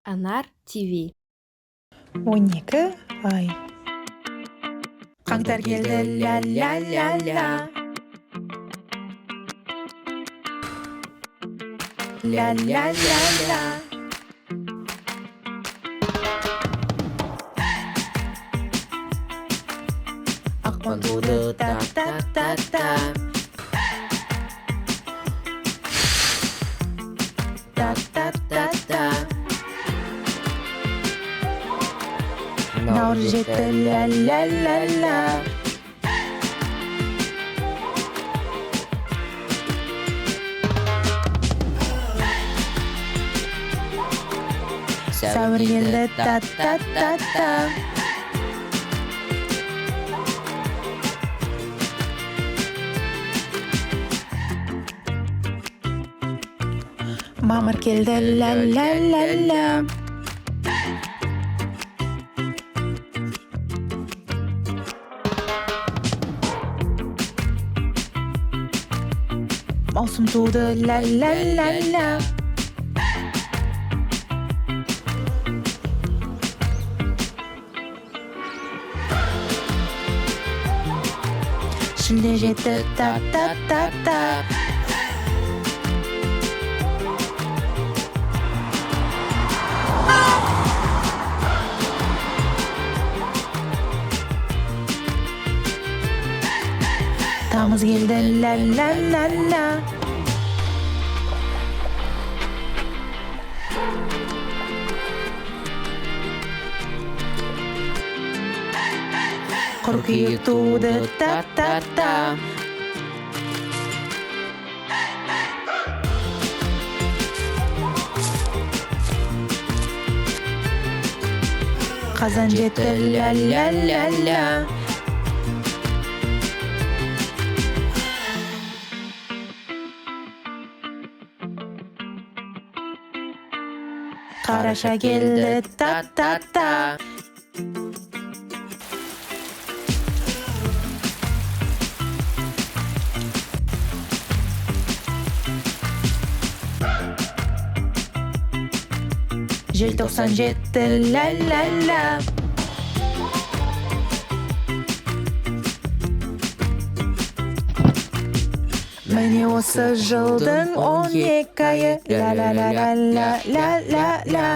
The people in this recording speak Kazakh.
Анар ТВ. 12 ay. Қаңтар келді, ля-ля-ля-ля. Ля-ля-ля-ля. Ақпан туды, та-та-та-та. Та-та-та-та. Наурыз жетті, ля-ля-ля-ля. Сәуір келді, та-та-та-та. Мамыр келді, ля-ля-ля-ля. Маусым туды, ля-ля-ля-ля. Шілде жетті, та-та-та-та. Тамыз келді, ля-ля-ля-ля. Қыркүйек туды, та-та-та. Қазан жетті, ля-ля-ля-ля. Қараша келді, та-та-та. Желтоқсан жетті, ля-ля-ля. Міне осы жылдың 12 айы, ля-ля-ля-ля-ля-ля-ля.